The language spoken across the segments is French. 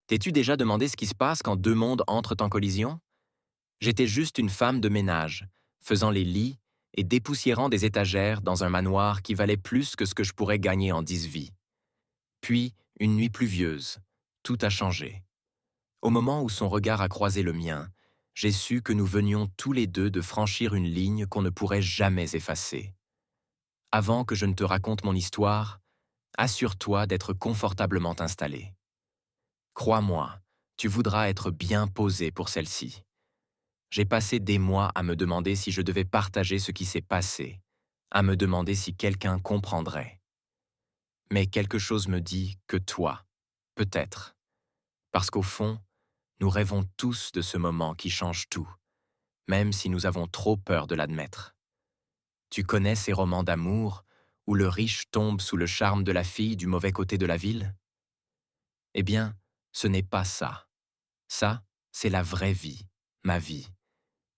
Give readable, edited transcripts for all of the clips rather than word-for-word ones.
T'es-tu déjà demandé ce qui se passe quand deux mondes entrent en collision? J'étais juste une femme de ménage, faisant les lits et dépoussiérant des étagères dans un manoir qui valait plus que ce que je pourrais gagner en 10 vies. Puis, une nuit pluvieuse, tout a changé. Au moment où son regard a croisé le mien, j'ai su que nous venions tous les deux de franchir une ligne qu'on ne pourrait jamais effacer. Avant que je ne te raconte mon histoire, assure-toi d'être confortablement installé. Crois-moi, tu voudras être bien posé pour celle-ci. J'ai passé des mois à me demander si je devais partager ce qui s'est passé, à me demander si quelqu'un comprendrait. Mais quelque chose me dit que toi, peut-être. Parce qu'au fond, nous rêvons tous de ce moment qui change tout, même si nous avons trop peur de l'admettre. Tu connais ces romans d'amour où le riche tombe sous le charme de la fille du mauvais côté de la ville? Eh bien, ce n'est pas ça. Ça, c'est la vraie vie, ma vie.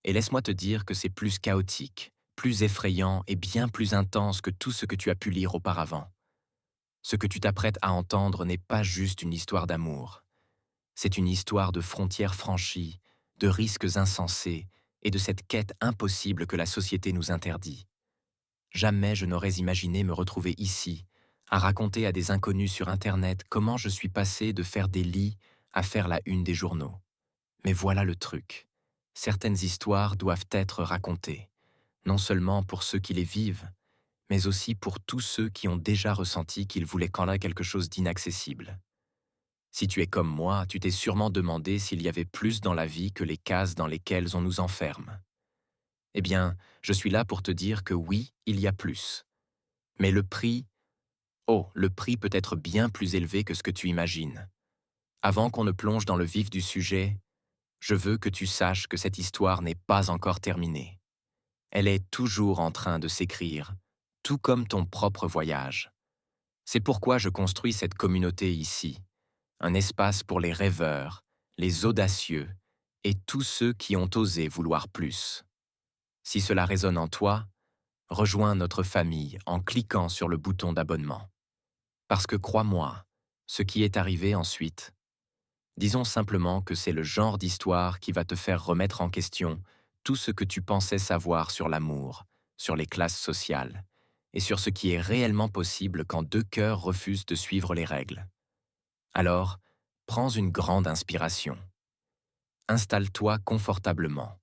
Et laisse-moi te dire que c'est plus chaotique, plus effrayant et bien plus intense que tout ce que tu as pu lire auparavant. Ce que tu t'apprêtes à entendre n'est pas juste une histoire d'amour. C'est une histoire de frontières franchies, de risques insensés et de cette quête impossible que la société nous interdit. Jamais je n'aurais imaginé me retrouver ici, à raconter à des inconnus sur Internet comment je suis passé de faire des lits à faire la une des journaux. Mais voilà le truc. Certaines histoires doivent être racontées, non seulement pour ceux qui les vivent, mais aussi pour tous ceux qui ont déjà ressenti qu'ils voulaient qu'en là quelque chose d'inaccessible. Si tu es comme moi, tu t'es sûrement demandé s'il y avait plus dans la vie que les cases dans lesquelles on nous enferme. Eh bien, je suis là pour te dire que oui, il y a plus. Mais le prix peut être bien plus élevé que ce que tu imagines. Avant qu'on ne plonge dans le vif du sujet, je veux que tu saches que cette histoire n'est pas encore terminée. Elle est toujours en train de s'écrire, tout comme ton propre voyage. C'est pourquoi je construis cette communauté ici, un espace pour les rêveurs, les audacieux et tous ceux qui ont osé vouloir plus. Si cela résonne en toi, rejoins notre famille en cliquant sur le bouton d'abonnement. Parce que crois-moi, ce qui est arrivé ensuite, disons simplement que c'est le genre d'histoire qui va te faire remettre en question tout ce que tu pensais savoir sur l'amour, sur les classes sociales, et sur ce qui est réellement possible quand deux cœurs refusent de suivre les règles. Alors, prends une grande inspiration. Installe-toi confortablement.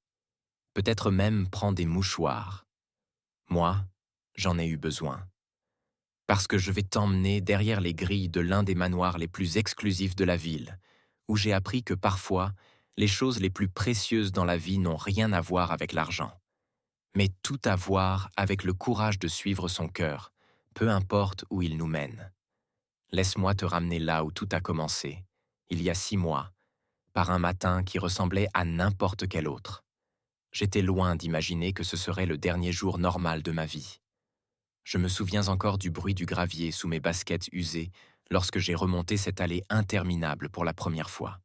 Peut-être même prends des mouchoirs. Moi, j'en ai eu besoin. Parce que je vais t'emmener derrière les grilles de l'un des manoirs les plus exclusifs de la ville, où j'ai appris que parfois, les choses les plus précieuses dans la vie n'ont rien à voir avec l'argent, mais tout à voir avec le courage de suivre son cœur, peu importe où il nous mène. Laisse-moi te ramener là où tout a commencé, il y a 6 mois, par un matin qui ressemblait à n'importe quel autre. J'étais loin d'imaginer que ce serait le dernier jour normal de ma vie. Je me souviens encore du bruit du gravier sous mes baskets usées lorsque j'ai remonté cette allée interminable pour la première fois.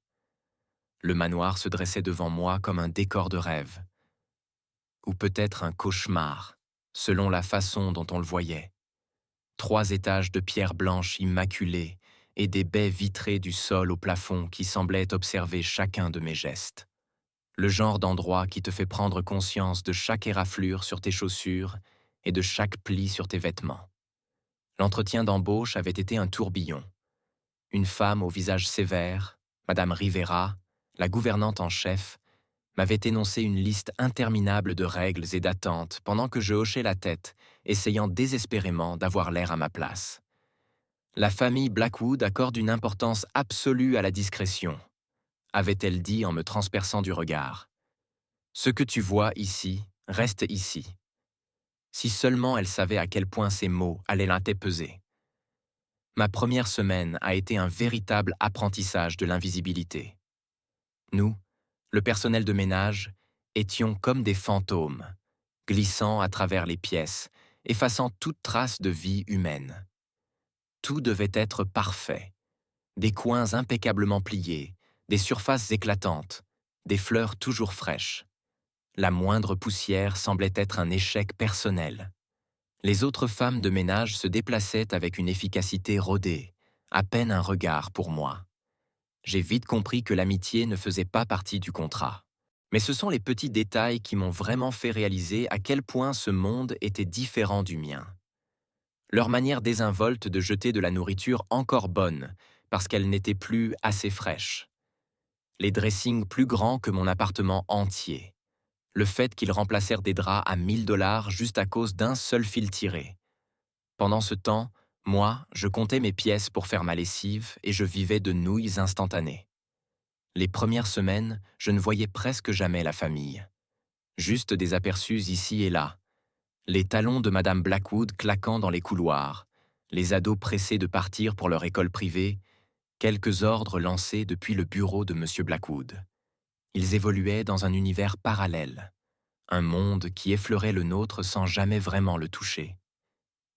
Le manoir se dressait devant moi comme un décor de rêve, ou peut-être un cauchemar, selon la façon dont on le voyait. 3 étages de pierre blanche immaculée et des baies vitrées du sol au plafond qui semblaient observer chacun de mes gestes. Le genre d'endroit qui te fait prendre conscience de chaque éraflure sur tes chaussures et de chaque pli sur tes vêtements. L'entretien d'embauche avait été un tourbillon. Une femme au visage sévère, Madame Rivera, la gouvernante en chef, m'avait énoncé une liste interminable de règles et d'attentes pendant que je hochais la tête, essayant désespérément d'avoir l'air à ma place. La famille Blackwood accorde une importance absolue à la discrétion, avait-elle dit en me transperçant du regard. Ce que tu vois ici, reste ici. Si seulement elle savait à quel point ces mots allaient l'interpeser. Ma première semaine a été un véritable apprentissage de l'invisibilité. Nous, le personnel de ménage, étions comme des fantômes, glissant à travers les pièces, effaçant toute trace de vie humaine. Tout devait être parfait. Des coins impeccablement pliés, des surfaces éclatantes, des fleurs toujours fraîches. La moindre poussière semblait être un échec personnel. Les autres femmes de ménage se déplaçaient avec une efficacité rodée, à peine un regard pour moi. J'ai vite compris que l'amitié ne faisait pas partie du contrat. Mais ce sont les petits détails qui m'ont vraiment fait réaliser à quel point ce monde était différent du mien. Leur manière désinvolte de jeter de la nourriture encore bonne, parce qu'elle n'était plus assez fraîche. Les dressings plus grands que mon appartement entier. Le fait qu'ils remplacèrent des draps à 1000 $ juste à cause d'un seul fil tiré. Pendant ce temps, moi, je comptais mes pièces pour faire ma lessive et je vivais de nouilles instantanées. Les premières semaines, je ne voyais presque jamais la famille. Juste des aperçus ici et là. Les talons de Madame Blackwood claquant dans les couloirs, les ados pressés de partir pour leur école privée, quelques ordres lancés depuis le bureau de Monsieur Blackwood. Ils évoluaient dans un univers parallèle, un monde qui effleurait le nôtre sans jamais vraiment le toucher.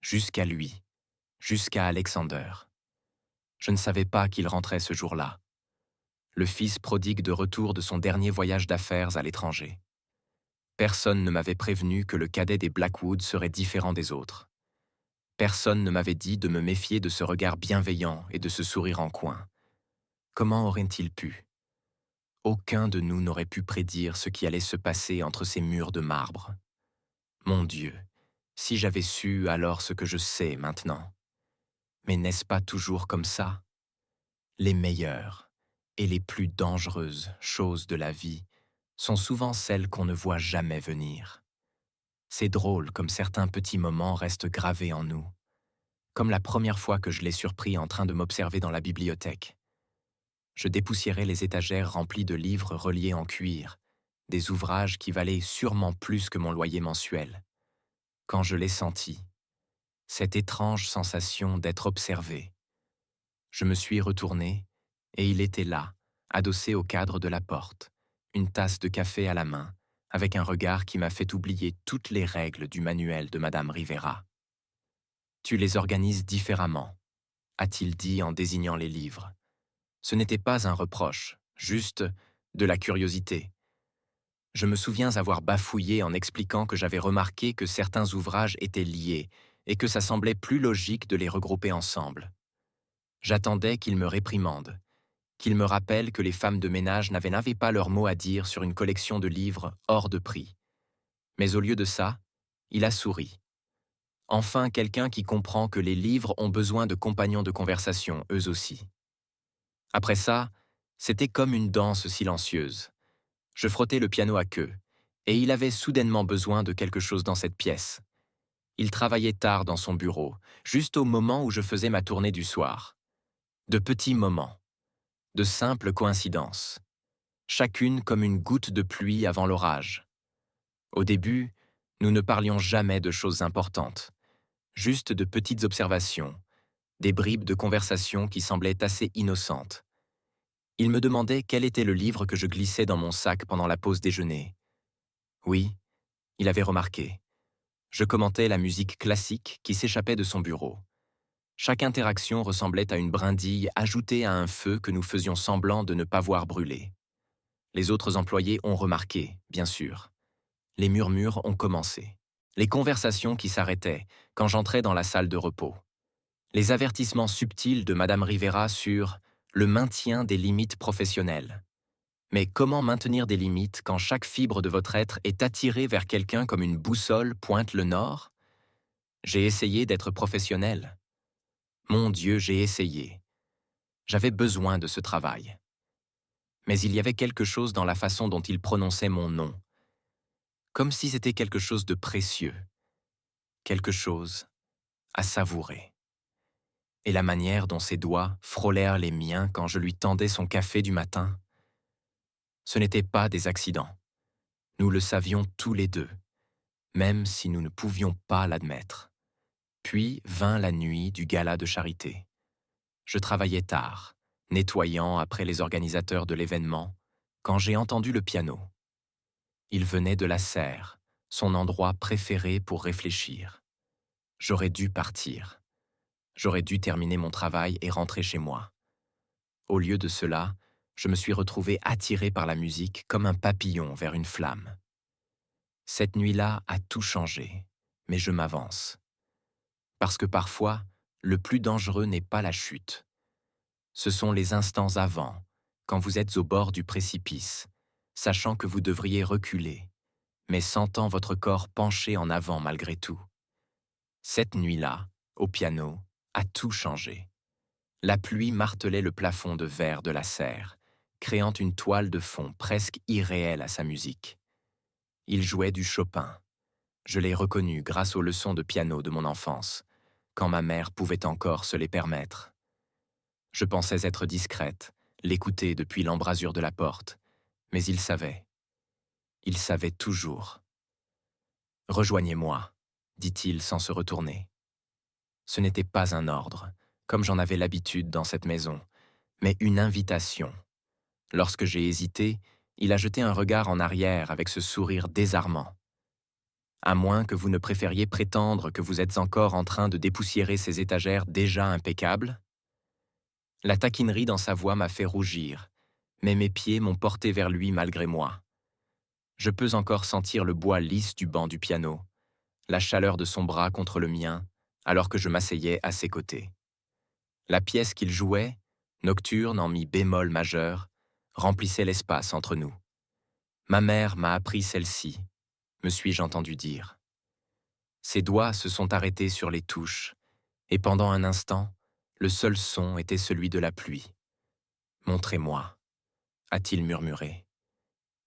Jusqu'à lui, jusqu'à Alexander. Je ne savais pas qu'il rentrait ce jour-là. Le fils prodigue de retour de son dernier voyage d'affaires à l'étranger. Personne ne m'avait prévenu que le cadet des Blackwood serait différent des autres. Personne ne m'avait dit de me méfier de ce regard bienveillant et de ce sourire en coin. Comment aurait-il pu? Aucun de nous n'aurait pu prédire ce qui allait se passer entre ces murs de marbre. Mon Dieu, si j'avais su alors ce que je sais maintenant. Mais n'est-ce pas toujours comme ça? Les meilleures et les plus dangereuses choses de la vie sont souvent celles qu'on ne voit jamais venir. C'est drôle comme certains petits moments restent gravés en nous. Comme la première fois que je l'ai surpris en train de m'observer dans la bibliothèque. Je dépoussiérais les étagères remplies de livres reliés en cuir, des ouvrages qui valaient sûrement plus que mon loyer mensuel. Quand je l'ai senti, cette étrange sensation d'être observé. Je me suis retourné et il était là, adossé au cadre de la porte, une tasse de café à la main, avec un regard qui m'a fait oublier toutes les règles du manuel de Madame Rivera. « Tu les organises différemment », a-t-il dit en désignant les livres. Ce n'était pas un reproche, juste de la curiosité. Je me souviens avoir bafouillé en expliquant que j'avais remarqué que certains ouvrages étaient liés et que ça semblait plus logique de les regrouper ensemble. J'attendais qu'il me réprimande, qu'il me rappelle que les femmes de ménage n'avaient pas leur mot à dire sur une collection de livres hors de prix. Mais au lieu de ça, il a souri. Enfin quelqu'un qui comprend que les livres ont besoin de compagnons de conversation, eux aussi. Après ça, c'était comme une danse silencieuse. Je frottais le piano à queue, et il avait soudainement besoin de quelque chose dans cette pièce. Il travaillait tard dans son bureau, juste au moment où je faisais ma tournée du soir. De petits moments, de simples coïncidences, chacune comme une goutte de pluie avant l'orage. Au début, nous ne parlions jamais de choses importantes, juste de petites observations, des bribes de conversation qui semblaient assez innocentes. Il me demandait quel était le livre que je glissais dans mon sac pendant la pause déjeuner. Oui, il avait remarqué. Je commentais la musique classique qui s'échappait de son bureau. Chaque interaction ressemblait à une brindille ajoutée à un feu que nous faisions semblant de ne pas voir brûler. Les autres employés ont remarqué, bien sûr. Les murmures ont commencé. Les conversations qui s'arrêtaient quand j'entrais dans la salle de repos. Les avertissements subtils de Madame Rivera sur le maintien des limites professionnelles. Mais comment maintenir des limites quand chaque fibre de votre être est attirée vers quelqu'un comme une boussole pointe le nord? J'ai essayé d'être professionnel. Mon Dieu, j'ai essayé. J'avais besoin de ce travail. Mais il y avait quelque chose dans la façon dont il prononçait mon nom. Comme si c'était quelque chose de précieux. Quelque chose à savourer. Et la manière dont ses doigts frôlèrent les miens quand je lui tendais son café du matin. Ce n'étaient pas des accidents. Nous le savions tous les deux, même si nous ne pouvions pas l'admettre. Puis vint la nuit du gala de charité. Je travaillais tard, nettoyant après les organisateurs de l'événement, quand j'ai entendu le piano. Il venait de la serre, son endroit préféré pour réfléchir. J'aurais dû partir. J'aurais dû terminer mon travail et rentrer chez moi. Au lieu de cela, je me suis retrouvé attiré par la musique comme un papillon vers une flamme. Cette nuit-là a tout changé, mais je m'avance. Parce que parfois, le plus dangereux n'est pas la chute. Ce sont les instants avant, quand vous êtes au bord du précipice, sachant que vous devriez reculer, mais sentant votre corps pencher en avant malgré tout. Cette nuit-là, au piano, a tout changé. La pluie martelait le plafond de verre de la serre, créant une toile de fond presque irréelle à sa musique. Il jouait du Chopin. Je l'ai reconnu grâce aux leçons de piano de mon enfance, quand ma mère pouvait encore se les permettre. Je pensais être discrète, l'écouter depuis l'embrasure de la porte, mais il savait. Il savait toujours. « Rejoignez-moi », dit-il sans se retourner. Ce n'était pas un ordre, comme j'en avais l'habitude dans cette maison, mais une invitation. Lorsque j'ai hésité, il a jeté un regard en arrière avec ce sourire désarmant. À moins que vous ne préfériez prétendre que vous êtes encore en train de dépoussiérer ces étagères déjà impeccables? La taquinerie dans sa voix m'a fait rougir, mais mes pieds m'ont porté vers lui malgré moi. Je peux encore sentir le bois lisse du banc du piano, la chaleur de son bras contre le mien, alors que je m'asseyais à ses côtés. La pièce qu'il jouait, nocturne en mi bémol majeur, remplissait l'espace entre nous. Ma mère m'a appris celle-ci, me suis-je entendu dire. Ses doigts se sont arrêtés sur les touches, et pendant un instant, le seul son était celui de la pluie. « Montrez-moi », a-t-il murmuré.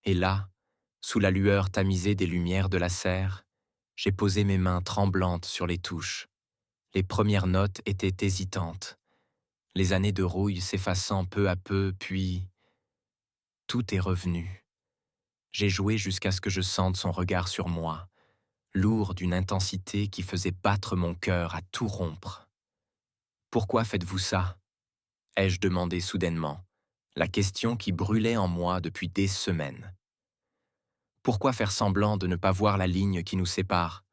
Et là, sous la lueur tamisée des lumières de la serre, j'ai posé mes mains tremblantes sur les touches. Les premières notes étaient hésitantes, les années de rouille s'effaçant peu à peu, puis tout est revenu. J'ai joué jusqu'à ce que je sente son regard sur moi, lourd d'une intensité qui faisait battre mon cœur à tout rompre. « Pourquoi faites-vous ça ?» ai-je demandé soudainement, la question qui brûlait en moi depuis des semaines. Pourquoi faire semblant de ne pas voir la ligne qui nous sépare?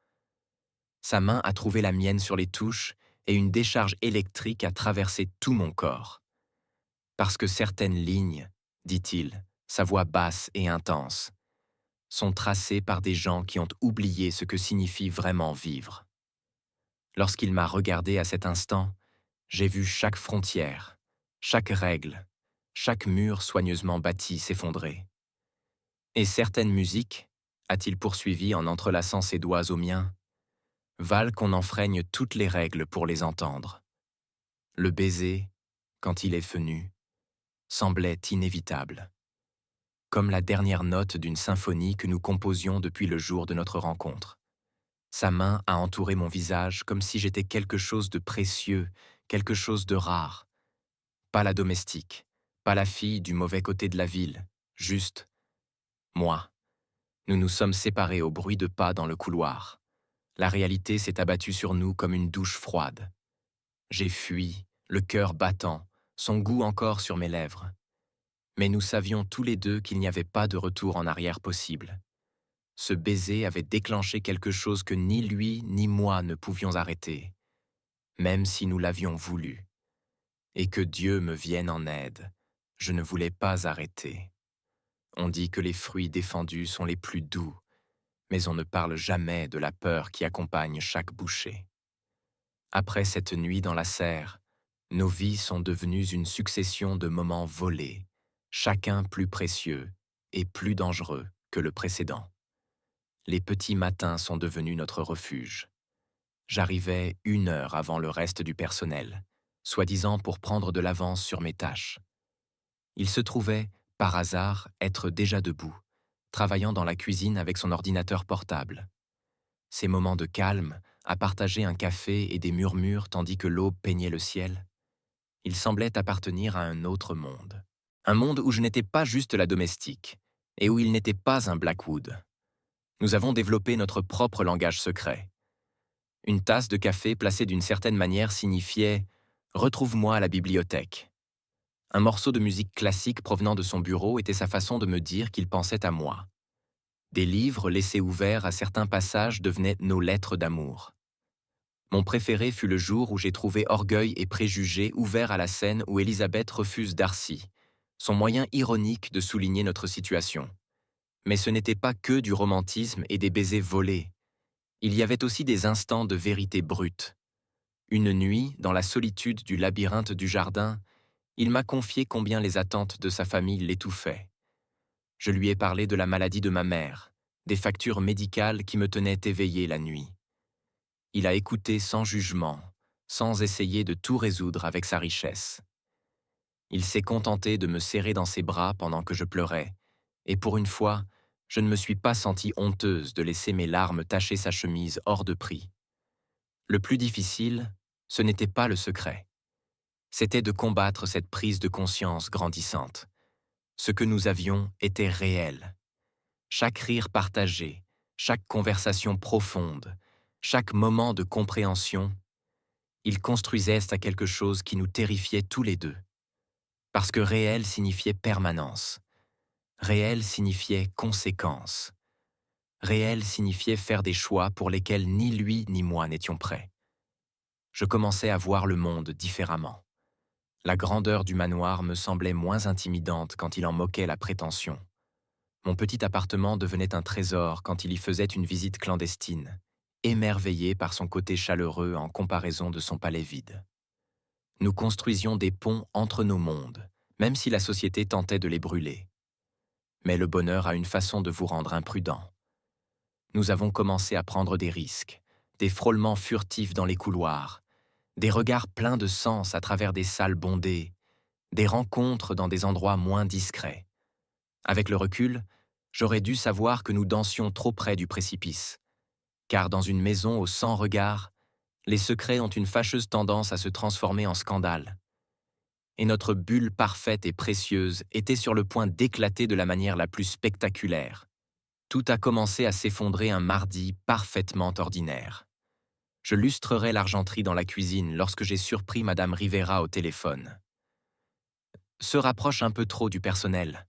Sa main a trouvé la mienne sur les touches et une décharge électrique a traversé tout mon corps. Parce que certaines lignes, dit-il, sa voix basse et intense, sont tracées par des gens qui ont oublié ce que signifie vraiment vivre. Lorsqu'il m'a regardé à cet instant, j'ai vu chaque frontière, chaque règle, chaque mur soigneusement bâti s'effondrer. Et certaines musiques, a-t-il poursuivi en entrelaçant ses doigts aux miens, valent qu'on enfreigne toutes les règles pour les entendre. Le baiser, quand il est venu, semblait inévitable, comme la dernière note d'une symphonie que nous composions depuis le jour de notre rencontre. Sa main a entouré mon visage comme si j'étais quelque chose de précieux, quelque chose de rare. Pas la domestique, pas la fille du mauvais côté de la ville, juste moi. Nous nous sommes séparés au bruit de pas dans le couloir. La réalité s'est abattue sur nous comme une douche froide. J'ai fui, le cœur battant, son goût encore sur mes lèvres. Mais nous savions tous les deux qu'il n'y avait pas de retour en arrière possible. Ce baiser avait déclenché quelque chose que ni lui ni moi ne pouvions arrêter, même si nous l'avions voulu. Et que Dieu me vienne en aide, je ne voulais pas arrêter. On dit que les fruits défendus sont les plus doux, mais on ne parle jamais de la peur qui accompagne chaque bouchée. Après cette nuit dans la serre, nos vies sont devenues une succession de moments volés, chacun plus précieux et plus dangereux que le précédent. Les petits matins sont devenus notre refuge. J'arrivais 1 heure avant le reste du personnel, soi-disant pour prendre de l'avance sur mes tâches. Il se trouvait, par hasard, être déjà debout, travaillant dans la cuisine avec son ordinateur portable. Ces moments de calme, à partager un café et des murmures tandis que l'aube peignait le ciel, il semblait appartenir à un autre monde. Un monde où je n'étais pas juste la domestique, et où il n'était pas un Blackwood. Nous avons développé notre propre langage secret. Une tasse de café placée d'une certaine manière signifiait « Retrouve-moi à la bibliothèque ». Un morceau de musique classique provenant de son bureau était sa façon de me dire qu'il pensait à moi. Des livres laissés ouverts à certains passages devenaient nos lettres d'amour. Mon préféré fut le jour où j'ai trouvé Orgueil et Préjugés ouverts à la scène où Elisabeth refuse Darcy, son moyen ironique de souligner notre situation. Mais ce n'était pas que du romantisme et des baisers volés. Il y avait aussi des instants de vérité brute. Une nuit, dans la solitude du labyrinthe du jardin, Il m'a confié combien les attentes de sa famille l'étouffaient. Je lui ai parlé de la maladie de ma mère, des factures médicales qui me tenaient éveillé la nuit. Il a écouté sans jugement, sans essayer de tout résoudre avec sa richesse. Il s'est contenté de me serrer dans ses bras pendant que je pleurais, et pour une fois, je ne me suis pas sentie honteuse de laisser mes larmes tacher sa chemise hors de prix. Le plus difficile, ce n'était pas le secret. C'était de combattre cette prise de conscience grandissante. Ce que nous avions était réel. Chaque rire partagé, chaque conversation profonde, chaque moment de compréhension, ils construisaient à quelque chose qui nous terrifiait tous les deux. Parce que réel signifiait permanence. Réel signifiait conséquence. Réel signifiait faire des choix pour lesquels ni lui ni moi n'étions prêts. Je commençais à voir le monde différemment. La grandeur du manoir me semblait moins intimidante quand il en moquait la prétention. Mon petit appartement devenait un trésor quand il y faisait une visite clandestine, émerveillé par son côté chaleureux en comparaison de son palais vide. Nous construisions des ponts entre nos mondes, même si la société tentait de les brûler. Mais le bonheur a une façon de vous rendre imprudent. Nous avons commencé à prendre des risques, des frôlements furtifs dans les couloirs, des regards pleins de sens à travers des salles bondées, des rencontres dans des endroits moins discrets. Avec le recul, j'aurais dû savoir que nous dansions trop près du précipice, car dans une maison aux 100 regards, les secrets ont une fâcheuse tendance à se transformer en scandale. Et notre bulle parfaite et précieuse était sur le point d'éclater de la manière la plus spectaculaire. Tout a commencé à s'effondrer un mardi parfaitement ordinaire. Je lustrerais l'argenterie dans la cuisine lorsque j'ai surpris Madame Rivera au téléphone. Se rapproche un peu trop du personnel.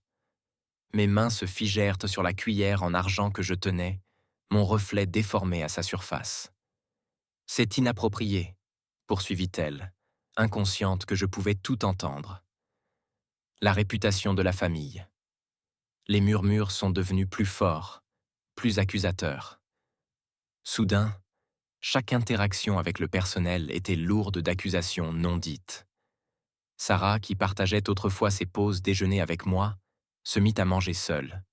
Mes mains se figèrent sur la cuillère en argent que je tenais, mon reflet déformé à sa surface. C'est inapproprié, poursuivit-elle, inconsciente que je pouvais tout entendre. La réputation de la famille. Les murmures sont devenus plus forts, plus accusateurs. Soudain, chaque interaction avec le personnel était lourde d'accusations non dites. Sarah, qui partageait autrefois ses pauses déjeuner avec moi, se mit à manger seule.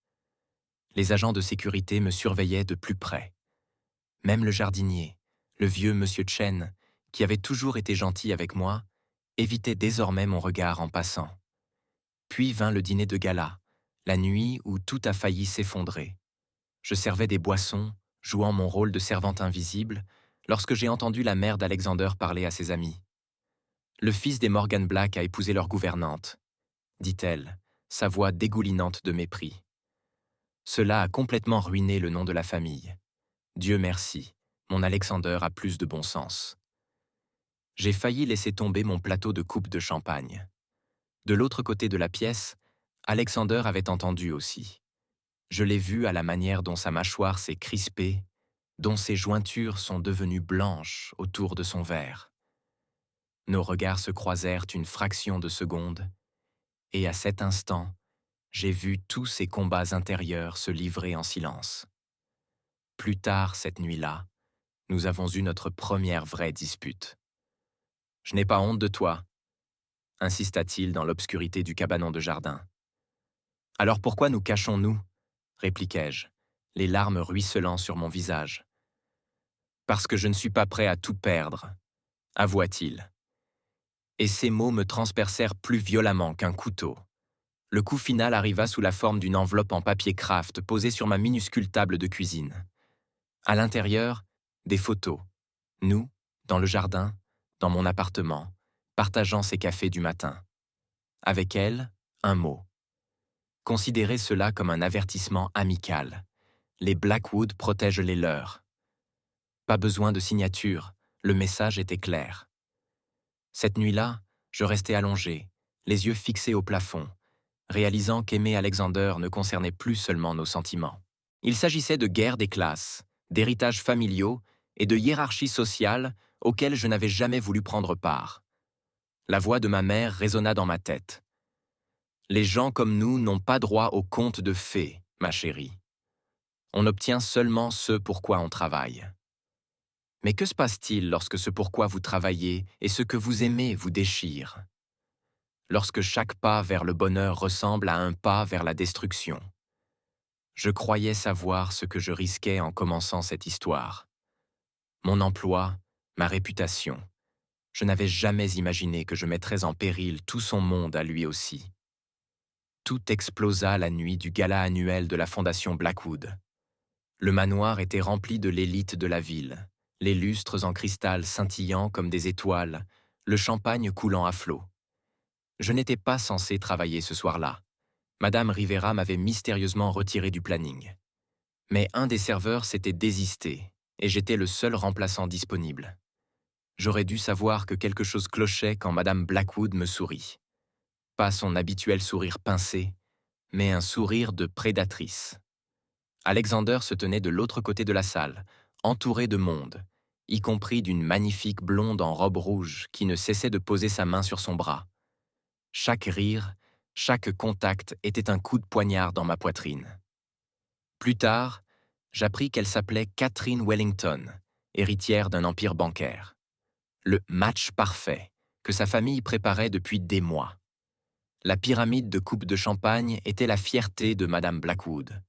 Les agents de sécurité me surveillaient de plus près. Même le jardinier, le vieux monsieur Chen, qui avait toujours été gentil avec moi, évitait désormais mon regard en passant. Puis vint le dîner de gala, la nuit où tout a failli s'effondrer. Je servais des boissons, jouant mon rôle de servante invisible, lorsque j'ai entendu la mère d'Alexander parler à ses amis. Le fils des Morgan Black a épousé leur gouvernante, dit-elle, sa voix dégoulinante de mépris. Cela a complètement ruiné le nom de la famille. Dieu merci, mon Alexander a plus de bon sens. J'ai failli laisser tomber mon plateau de coupe de champagne. De l'autre côté de la pièce, Alexander avait entendu aussi. Je l'ai vu à la manière dont sa mâchoire s'est crispée, dont ses jointures sont devenues blanches autour de son verre. Nos regards se croisèrent une fraction de seconde, et à cet instant, j'ai vu tous ces combats intérieurs se livrer en silence. Plus tard cette nuit-là, nous avons eu notre première vraie dispute. « Je n'ai pas honte de toi », insista-t-il dans l'obscurité du cabanon de jardin. « Alors pourquoi nous cachons-nous » répliquai-je, les larmes ruisselant sur mon visage. « Parce que je ne suis pas prêt à tout perdre », avoua-t-il. Et ces mots me transpercèrent plus violemment qu'un couteau. Le coup final arriva sous la forme d'une enveloppe en papier craft posée sur ma minuscule table de cuisine. À l'intérieur, des photos. Nous, dans le jardin, dans mon appartement, partageant ces cafés du matin. Avec elle, un mot. Considérez cela comme un avertissement amical. Les Blackwood protègent les leurs. Pas besoin de signature, le message était clair. Cette nuit-là, je restais allongé, les yeux fixés au plafond, réalisant qu'aimer Alexander ne concernait plus seulement nos sentiments. Il s'agissait de guerre des classes, d'héritages familiaux et de hiérarchie sociale auxquelles je n'avais jamais voulu prendre part. La voix de ma mère résonna dans ma tête. Les gens comme nous n'ont pas droit aux contes de fées, ma chérie. On obtient seulement ce pour quoi on travaille. Mais que se passe-t-il lorsque ce pour quoi vous travaillez et ce que vous aimez vous déchire? lorsque chaque pas vers le bonheur ressemble à un pas vers la destruction. Je croyais savoir ce que je risquais en commençant cette histoire. Mon emploi, ma réputation. Je n'avais jamais imaginé que je mettrais en péril tout son monde à lui aussi. Tout explosa la nuit du gala annuel de la fondation Blackwood. Le manoir était rempli de l'élite de la ville, les lustres en cristal scintillant comme des étoiles, le champagne coulant à flots. Je n'étais pas censé travailler ce soir-là. Madame Rivera m'avait mystérieusement retiré du planning. Mais un des serveurs s'était désisté, et j'étais le seul remplaçant disponible. J'aurais dû savoir que quelque chose clochait quand Madame Blackwood me sourit. Pas son habituel sourire pincé, mais un sourire de prédatrice. Alexander se tenait de l'autre côté de la salle, entouré de monde, y compris d'une magnifique blonde en robe rouge qui ne cessait de poser sa main sur son bras. Chaque rire, chaque contact était un coup de poignard dans ma poitrine. Plus tard, j'appris qu'elle s'appelait Catherine Wellington, héritière d'un empire bancaire. Le match parfait que sa famille préparait depuis des mois. La pyramide de coupes de champagne était la fierté de Madame Blackwood.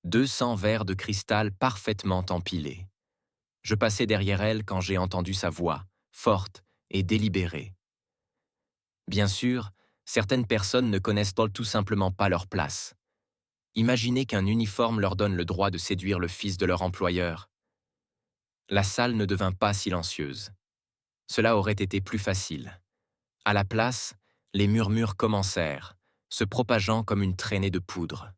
200 verres de cristal parfaitement empilés. Je passais derrière elle quand j'ai entendu sa voix, forte et délibérée. Bien sûr, certaines personnes ne connaissent tout simplement pas leur place. Imaginez qu'un uniforme leur donne le droit de séduire le fils de leur employeur. La salle ne devint pas silencieuse. Cela aurait été plus facile. À la place, les murmures commencèrent, se propageant comme une traînée de poudre.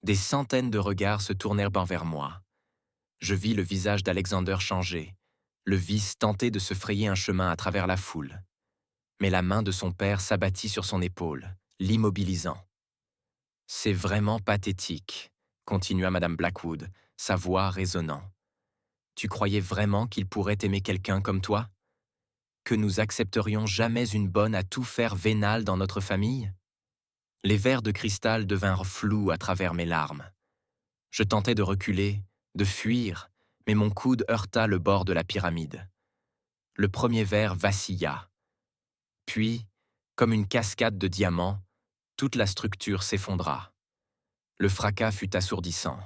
Des centaines de regards se tournèrent vers moi. Je vis le visage d'Alexander changer, le vice tenter de se frayer un chemin à travers la foule. Mais la main de son père s'abattit sur son épaule, l'immobilisant. « C'est vraiment pathétique », continua Madame Blackwood, sa voix résonnant. « Tu croyais vraiment qu'il pourrait aimer quelqu'un comme toi? Que nous accepterions jamais une bonne à tout faire vénale dans notre famille? » Les verres de cristal devinrent flous à travers mes larmes. Je tentais de reculer, de fuir, mais mon coude heurta le bord de la pyramide. Le premier verre vacilla. Puis, comme une cascade de diamants, toute la structure s'effondra. Le fracas fut assourdissant.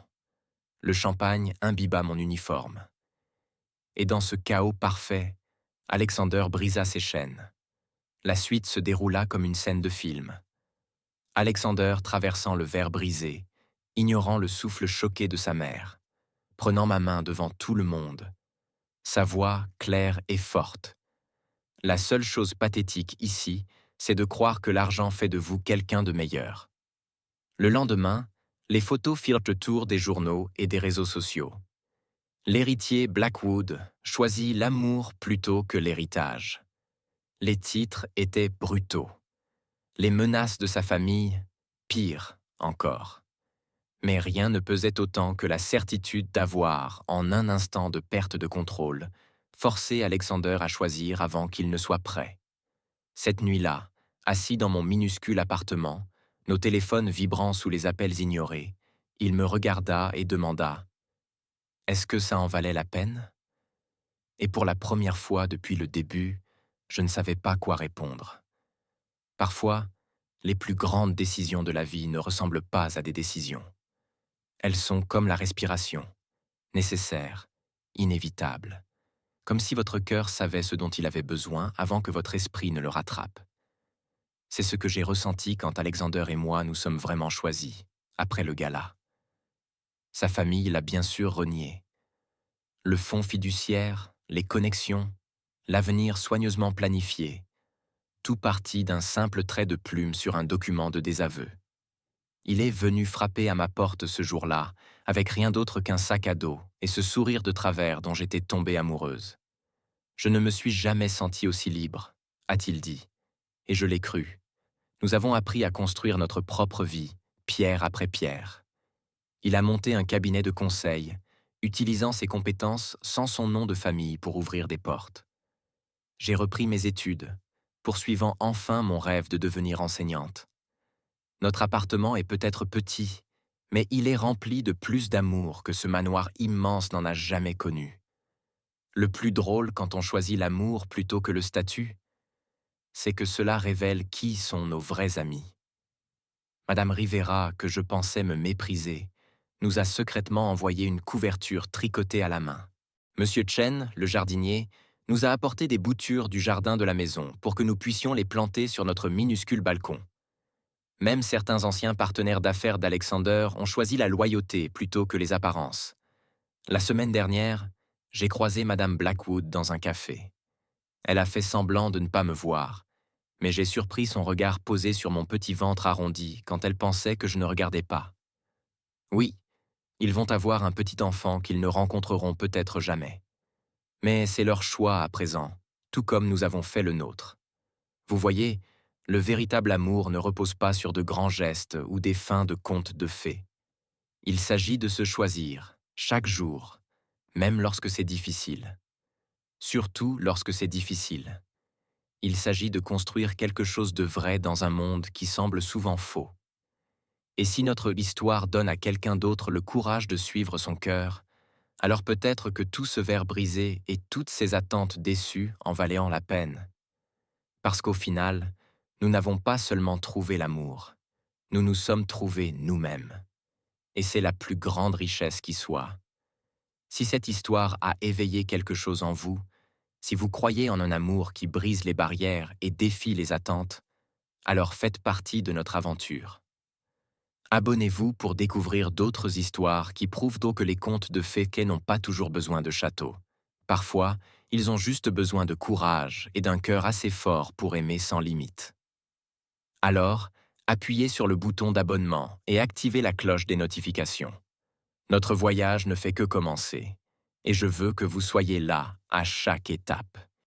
Le champagne imbiba mon uniforme. Et dans ce chaos parfait, Alexander brisa ses chaînes. La suite se déroula comme une scène de film. Alexander traversant le verre brisé, ignorant le souffle choqué de sa mère, prenant ma main devant tout le monde. Sa voix claire et forte. La seule chose pathétique ici, c'est de croire que l'argent fait de vous quelqu'un de meilleur. Le lendemain, les photos firent le tour des journaux et des réseaux sociaux. L'héritier Blackwood choisit l'amour plutôt que l'héritage. Les titres étaient brutaux. Les menaces de sa famille, pire encore. Mais rien ne pesait autant que la certitude d'avoir, en un instant de perte de contrôle, forcé Alexander à choisir avant qu'il ne soit prêt. Cette nuit-là, assis dans mon minuscule appartement, nos téléphones vibrant sous les appels ignorés, il me regarda et demanda « Est-ce que ça en valait la peine ?» Et pour la première fois depuis le début, je ne savais pas quoi répondre. Parfois, les plus grandes décisions de la vie ne ressemblent pas à des décisions. Elles sont comme la respiration, nécessaires, inévitables, comme si votre cœur savait ce dont il avait besoin avant que votre esprit ne le rattrape. C'est ce que j'ai ressenti quand Alexander et moi nous sommes vraiment choisis, après le gala. Sa famille l'a bien sûr renié. Le fonds fiduciaire, les connexions, l'avenir soigneusement planifié, tout partit d'un simple trait de plume sur un document de désaveu. Il est venu frapper à ma porte ce jour-là, avec rien d'autre qu'un sac à dos et ce sourire de travers dont j'étais tombée amoureuse. Je ne me suis jamais sentie aussi libre, a-t-il dit, et je l'ai cru. Nous avons appris à construire notre propre vie, pierre après pierre. Il a monté un cabinet de conseil, utilisant ses compétences sans son nom de famille pour ouvrir des portes. J'ai repris mes études, poursuivant enfin mon rêve de devenir enseignante. Notre appartement est peut-être petit, mais il est rempli de plus d'amour que ce manoir immense n'en a jamais connu. Le plus drôle quand on choisit l'amour plutôt que le statut, c'est que cela révèle qui sont nos vrais amis. Madame Rivera, que je pensais me mépriser, nous a secrètement envoyé une couverture tricotée à la main. Monsieur Chen, le jardinier, nous a apporté des boutures du jardin de la maison pour que nous puissions les planter sur notre minuscule balcon. Même certains anciens partenaires d'affaires d'Alexander ont choisi la loyauté plutôt que les apparences. La semaine dernière, j'ai croisé Madame Blackwood dans un café. Elle a fait semblant de ne pas me voir, mais j'ai surpris son regard posé sur mon petit ventre arrondi quand elle pensait que je ne regardais pas. Oui, ils vont avoir un petit enfant qu'ils ne rencontreront peut-être jamais. Mais c'est leur choix à présent, tout comme nous avons fait le nôtre. Vous voyez, le véritable amour ne repose pas sur de grands gestes ou des fins de contes de fées. Il s'agit de se choisir, chaque jour, même lorsque c'est difficile. Surtout lorsque c'est difficile. Il s'agit de construire quelque chose de vrai dans un monde qui semble souvent faux. Et si notre histoire donne à quelqu'un d'autre le courage de suivre son cœur, alors peut-être que tout ce verre brisé et toutes ces attentes déçues en valaient la peine. Parce qu'au final, nous n'avons pas seulement trouvé l'amour, nous nous sommes trouvés nous-mêmes. Et c'est la plus grande richesse qui soit. Si cette histoire a éveillé quelque chose en vous, si vous croyez en un amour qui brise les barrières et défie les attentes, alors faites partie de notre aventure. Abonnez-vous pour découvrir d'autres histoires qui prouvent donc que les contes de fées n'ont pas toujours besoin de châteaux. Parfois, ils ont juste besoin de courage et d'un cœur assez fort pour aimer sans limite. Alors, appuyez sur le bouton d'abonnement et activez la cloche des notifications. Notre voyage ne fait que commencer, et je veux que vous soyez là à chaque étape.